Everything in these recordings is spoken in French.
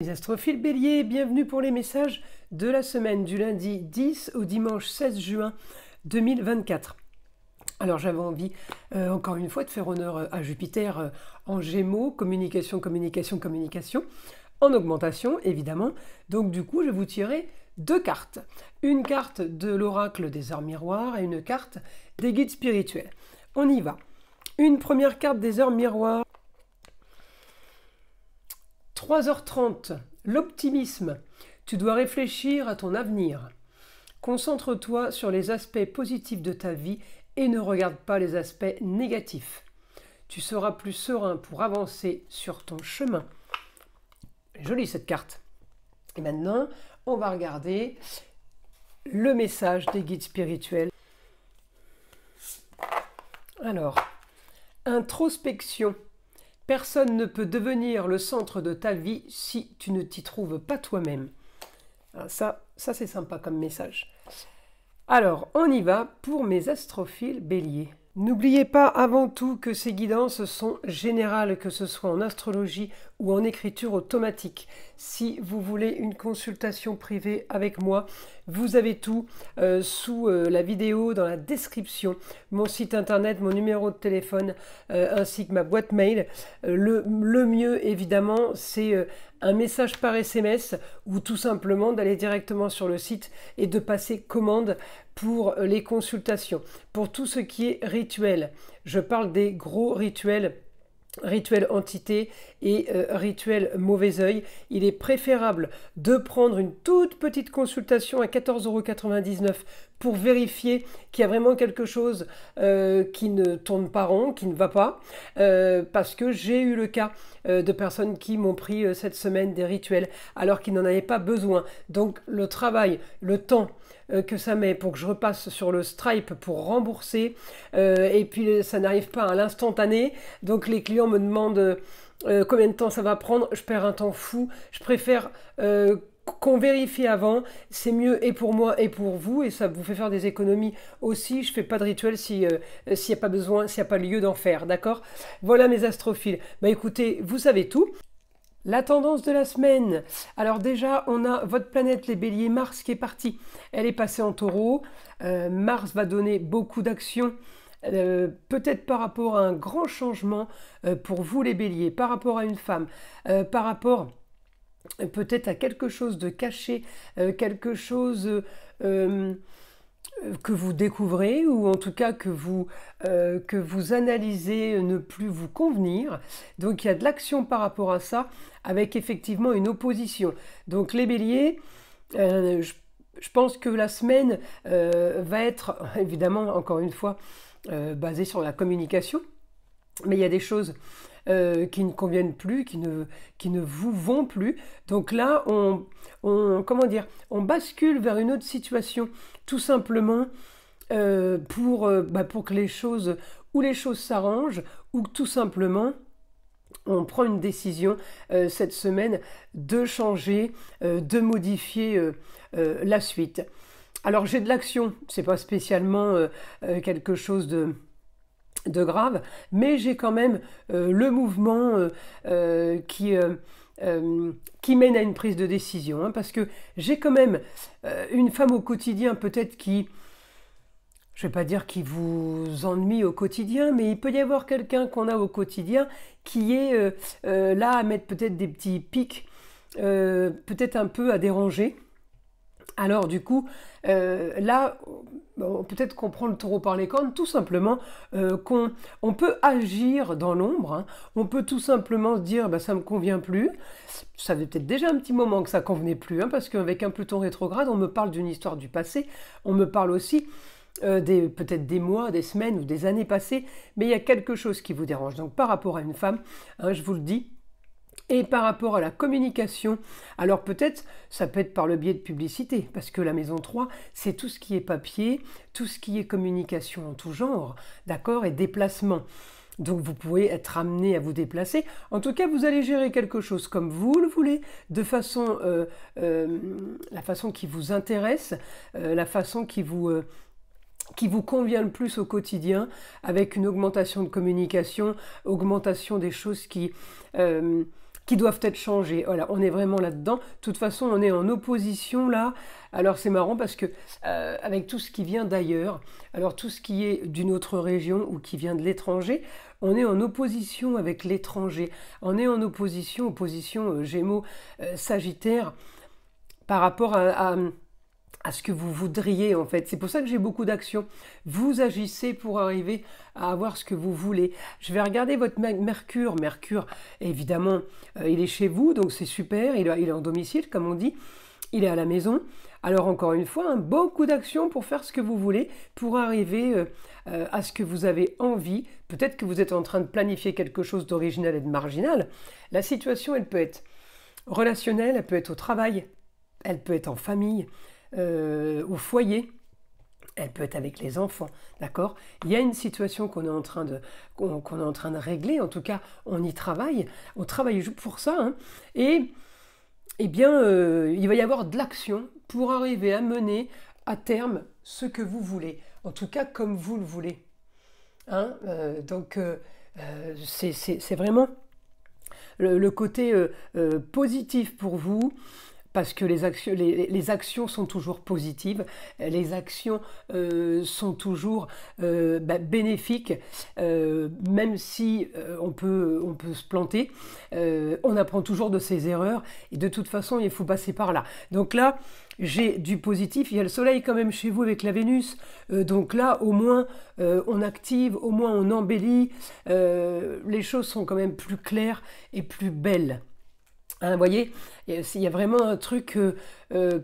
Les astrophiles béliers, bienvenue pour les messages de la semaine du lundi 10 au dimanche 16 juin 2024. Alors j'avais envie encore une fois de faire honneur à Jupiter en Gémeaux, communication, communication, communication, en augmentation évidemment. Donc du coup je vais vous tirer deux cartes. Une carte de l'oracle des heures miroirs et une carte des guides spirituels. On y va. Une première carte des heures miroirs. 3h30, l'optimisme. Tu dois réfléchir à ton avenir. Concentre-toi sur les aspects positifs de ta vie et ne regarde pas les aspects négatifs. Tu seras plus serein pour avancer sur ton chemin. Jolie cette carte. Et maintenant, on va regarder le message des guides spirituels. Alors, introspection. Personne ne peut devenir le centre de ta vie si tu ne t'y trouves pas toi-même. Ça c'est sympa comme message. Alors, on y va pour mes astrophiles béliers. N'oubliez pas avant tout que ces guidances sont générales, que ce soit en astrologie ou en écriture automatique. Si vous voulez une consultation privée avec moi, vous avez tout sous la vidéo, dans la description, mon site internet, mon numéro de téléphone, ainsi que ma boîte mail. Le mieux, évidemment, c'est un message par SMS ou tout simplement d'aller directement sur le site et de passer commande pour les consultations. Pour tout ce qui est rituel, je parle des gros rituels, rituel entité et rituel mauvais œil. Il est préférable de prendre une toute petite consultation à 14,99 € pour vérifier qu'il y a vraiment quelque chose qui ne tourne pas rond, qui ne va pas, parce que j'ai eu le cas de personnes qui m'ont pris cette semaine des rituels alors qu'ils n'en avaient pas besoin. Donc le travail, le temps que ça met pour que je repasse sur le Stripe pour rembourser, et puis ça n'arrive pas à l'instantané, donc les clients me demandent combien de temps ça va prendre. Je perds un temps fou. Je préfère qu'on vérifie avant, c'est mieux et pour moi et pour vous, et ça vous fait faire des économies aussi. Je fais pas de rituel s'il n'y a pas besoin, s'il n'y a pas lieu d'en faire, d'accord? Voilà mes astrophiles. Bah écoutez, vous savez tout. La tendance de la semaine. Alors déjà, on a votre planète, les béliers, Mars qui est partie. Elle est passée en taureau. Mars va donner beaucoup d'actions. Peut-être par rapport à un grand changement pour vous les béliers, par rapport à une femme, par rapport peut-être à quelque chose de caché, quelque chose que vous découvrez, ou en tout cas que vous analysez ne plus vous convenir. Donc il y a de l'action par rapport à ça, avec effectivement une opposition. Donc les béliers, je pense que la semaine va être, évidemment, encore une fois, basée sur la communication, mais il y a des choses qui ne conviennent plus, qui ne vous vont plus. Donc là, comment dire, on bascule vers une autre situation, tout simplement pour que les choses s'arrangent, ou tout simplement on prend une décision cette semaine de changer, de modifier la suite. Alors j'ai de l'action, c'est pas spécialement quelque chose de grave, mais j'ai quand même le mouvement qui mène à une prise de décision, hein, parce que j'ai quand même une femme au quotidien, peut-être qui, je ne vais pas dire qui vous ennuie au quotidien, mais il peut y avoir quelqu'un qu'on a au quotidien qui est là à mettre peut-être des petits pics, peut-être un peu à déranger. Alors du coup, là, peut-être qu'on prend le taureau par les cornes, tout simplement, on peut agir dans l'ombre, hein. On peut tout simplement se dire, ça ne me convient plus. Ça fait peut-être déjà un petit moment que ça ne convenait plus, hein, parce qu'avec un Pluton rétrograde, on me parle d'une histoire du passé, on me parle aussi peut-être des mois, des semaines ou des années passées, mais il y a quelque chose qui vous dérange. Donc par rapport à une femme, hein, je vous le dis, et par rapport à la communication, alors peut-être, ça peut être par le biais de publicité, parce que la maison 3, c'est tout ce qui est papier, tout ce qui est communication en tout genre, d'accord, et déplacement. Donc vous pouvez être amené à vous déplacer. En tout cas, vous allez gérer quelque chose comme vous le voulez, de façon, la façon qui vous intéresse, la façon qui vous convient le plus au quotidien, avec une augmentation de communication, augmentation des choses qui qui doivent être changées. Voilà, on est vraiment là-dedans. De toute façon, on est en opposition là. Alors c'est marrant parce que avec tout ce qui vient d'ailleurs, alors tout ce qui est d'une autre région ou qui vient de l'étranger, on est en opposition avec l'étranger. On est en opposition Gémeaux, Sagittaire, par rapport à ce que vous voudriez en fait. C'est pour ça que j'ai beaucoup d'actions. Vous agissez pour arriver à avoir ce que vous voulez. Je vais regarder votre Mercure. Mercure, évidemment, il est chez vous, donc c'est super. Il est en domicile, comme on dit. Il est à la maison. Alors encore une fois, hein, beaucoup d'actions pour faire ce que vous voulez, pour arriver à ce que vous avez envie. Peut-être que vous êtes en train de planifier quelque chose d'original et de marginal. La situation, elle peut être relationnelle, elle peut être au travail, elle peut être en famille, au foyer, elle peut être avec les enfants, d'accord? Il y a une situation qu'on est en train de régler, en tout cas on y travaille, on travaille pour ça, hein, et eh bien il va y avoir de l'action pour arriver à mener à terme ce que vous voulez, en tout cas comme vous le voulez, hein, donc c'est vraiment le côté positif pour vous. Parce que les actions sont toujours positives, les actions sont toujours bénéfiques, même si on peut se planter, on apprend toujours de ses erreurs, et de toute façon, il faut passer par là. Donc là, j'ai du positif, il y a le soleil quand même chez vous avec la Vénus, donc là, au moins, on active, au moins on embellit, les choses sont quand même plus claires et plus belles. Hein, vous voyez, il y a vraiment un truc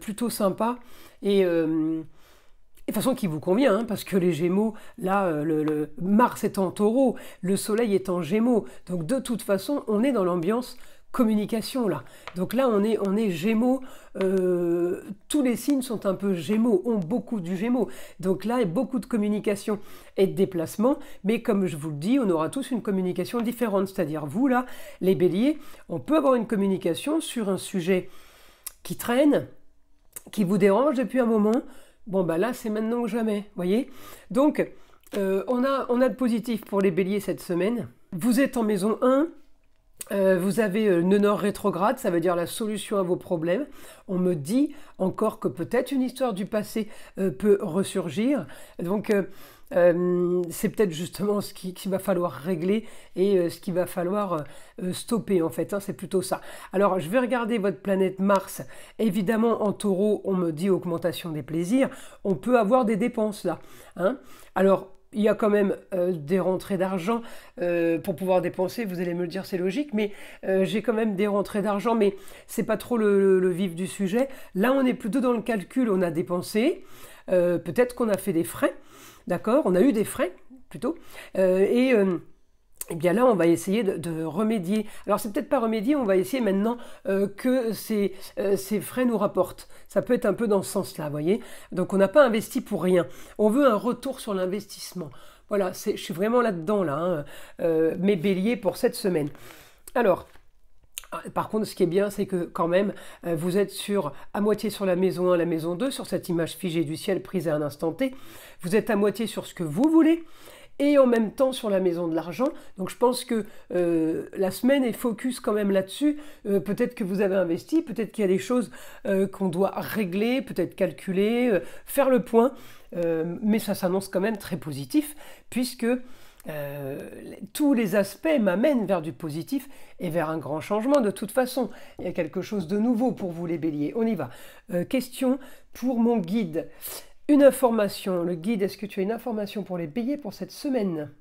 plutôt sympa et de façon qui vous convient, hein, parce que les Gémeaux, là, le Mars est en Taureau, le Soleil est en Gémeaux, donc de toute façon, on est dans l'ambiance communication là. Donc là, on est Gémeaux, tous les signes sont un peu Gémeaux, ont beaucoup du Gémeaux. Donc là, il y a beaucoup de communication et de déplacement, mais comme je vous le dis, on aura tous une communication différente. C'est-à-dire vous là, les Béliers, on peut avoir une communication sur un sujet qui traîne, qui vous dérange depuis un moment. Bon bah là, c'est maintenant ou jamais, voyez. Donc on a de positif pour les Béliers cette semaine. Vous êtes en maison 1. Vous avez le nœud rétrograde, ça veut dire la solution à vos problèmes. On me dit encore que peut-être une histoire du passé peut ressurgir. Donc c'est peut-être justement ce qu'il va falloir régler et ce qu'il va falloir stopper en fait, hein, c'est plutôt ça. Alors je vais regarder votre planète Mars. Évidemment en Taureau, on me dit augmentation des plaisirs. On peut avoir des dépenses là, hein. Alors il y a quand même des rentrées d'argent pour pouvoir dépenser, vous allez me le dire, c'est logique, mais j'ai quand même des rentrées d'argent, mais c'est pas trop le vif du sujet. Là, on est plutôt dans le calcul, on a dépensé, peut-être qu'on a fait des frais, d'accord? On a eu des frais, plutôt, et bien là, on va essayer de remédier. Alors, c'est peut-être pas remédier, on va essayer maintenant que ces frais nous rapportent. Ça peut être un peu dans ce sens-là, vous voyez. Donc, on n'a pas investi pour rien. On veut un retour sur l'investissement. Voilà, je suis vraiment là-dedans, là, hein, mes béliers pour cette semaine. Alors, par contre, ce qui est bien, c'est que quand même, vous êtes à moitié sur la maison 1, la maison 2, sur cette image figée du ciel prise à un instant T. Vous êtes à moitié sur ce que vous voulez. Et en même temps sur la maison de l'argent. Donc je pense que la semaine est focus quand même là-dessus. Peut-être que vous avez investi, peut-être qu'il y a des choses qu'on doit régler, peut-être calculer, faire le point. Mais ça s'annonce quand même très positif, puisque tous les aspects m'amènent vers du positif et vers un grand changement de toute façon. Il y a quelque chose de nouveau pour vous les béliers. On y va. Question pour mon guide. Une information, le guide, est-ce que tu as une information pour les béliers pour cette semaine?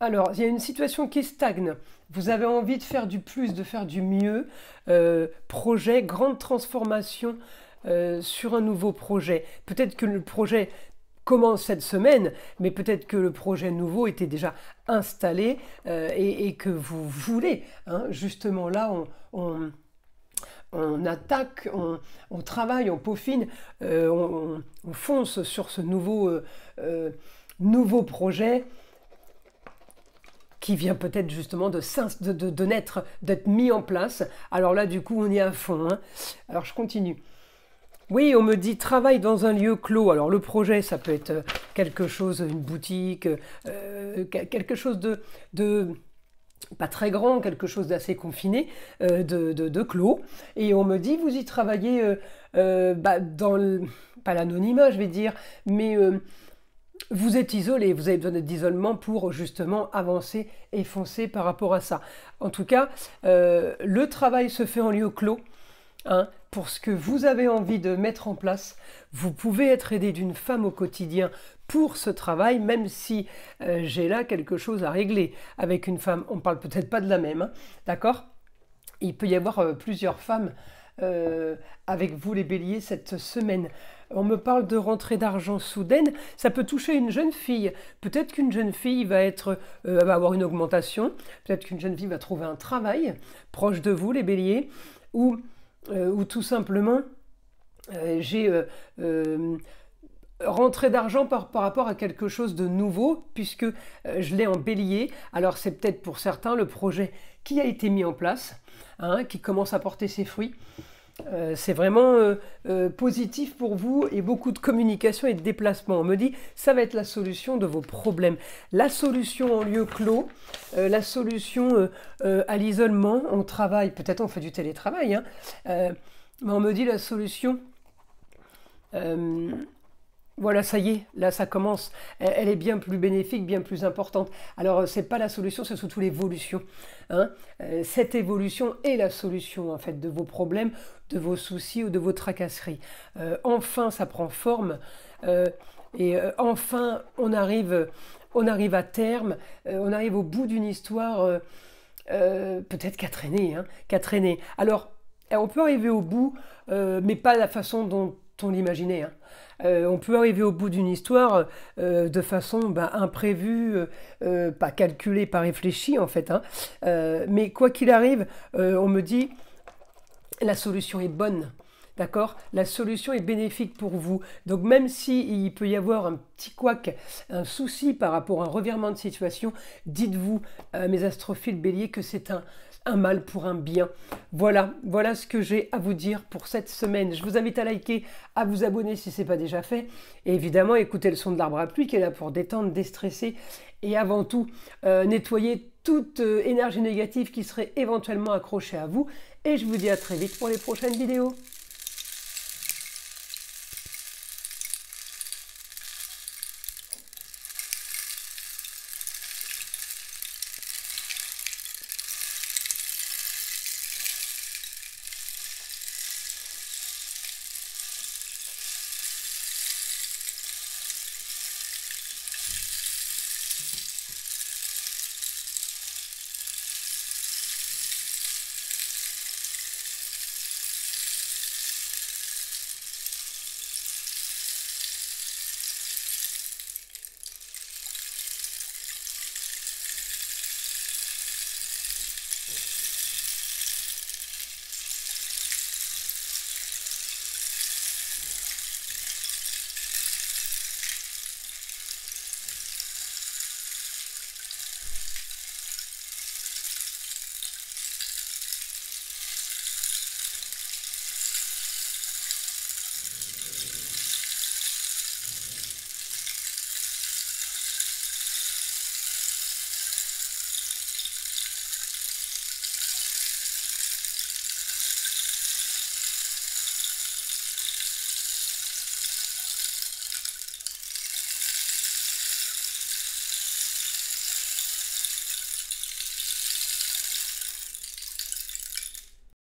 Alors, il y a une situation qui stagne. Vous avez envie de faire du plus, de faire du mieux. Projet, grande transformation sur un nouveau projet. Peut-être que le projet commence cette semaine, mais peut-être que le projet nouveau était déjà installé et que vous voulez. Hein, justement là, on attaque, on travaille, on peaufine, on fonce sur ce nouveau projet qui vient peut-être justement de naître, d'être mis en place. Alors là, du coup, on y est à fond. Hein. Alors, je continue. Oui, on me dit travaille dans un lieu clos. Alors le projet, ça peut être quelque chose, une boutique, quelque chose de pas très grand, quelque chose d'assez confiné, de clos. Et on me dit, vous y travaillez dans pas l'anonymat, je vais dire, mais vous êtes isolé, vous avez besoin d'isolement pour justement avancer et foncer par rapport à ça. En tout cas, le travail se fait en lieu clos. Hein, pour ce que vous avez envie de mettre en place, vous pouvez être aidé d'une femme au quotidien pour ce travail, même si j'ai là quelque chose à régler avec une femme. On ne parle peut-être pas de la même, hein, d'accord? Il peut y avoir plusieurs femmes avec vous les béliers cette semaine. On me parle de rentrée d'argent soudaine, ça peut toucher une jeune fille. Peut-être qu'une jeune fille va avoir une augmentation, peut-être qu'une jeune fille va trouver un travail proche de vous les béliers, ou tout simplement j'ai rentrée d'argent par rapport à quelque chose de nouveau, puisque je l'ai en bélier. Alors c'est peut-être pour certains le projet qui a été mis en place, hein, qui commence à porter ses fruits. C'est vraiment positif pour vous et beaucoup de communication et de déplacement. On me dit ça va être la solution de vos problèmes. La solution en lieu clos, la solution à l'isolement, on travaille, peut-être on fait du télétravail, hein, mais on me dit la solution... voilà, ça y est, là ça commence, elle est bien plus bénéfique, bien plus importante. Alors c'est pas la solution, c'est surtout l'évolution. Hein. Cette évolution est la solution en fait de vos problèmes, de vos soucis ou de vos tracasseries. Enfin ça prend forme et enfin on arrive à terme, on arrive au bout d'une histoire peut-être qu'à traîner, hein, qu'à traîner. Alors on peut arriver au bout, mais pas de la façon dont on l'imaginait. Hein. On peut arriver au bout d'une histoire de façon imprévue, pas calculée, pas réfléchie en fait. Hein. Mais quoi qu'il arrive, on me dit la solution est bonne. D'accord? La solution est bénéfique pour vous. Donc même s'il peut y avoir un petit couac, un souci par rapport à un revirement de situation, dites-vous, mes astrophiles béliers, que c'est un mal pour un bien. Voilà ce que j'ai à vous dire pour cette semaine. Je vous invite à liker, à vous abonner si ce n'est pas déjà fait. Et évidemment, écoutez le son de l'arbre à pluie qui est là pour détendre, déstresser et avant tout nettoyer toute énergie négative qui serait éventuellement accrochée à vous. Et je vous dis à très vite pour les prochaines vidéos.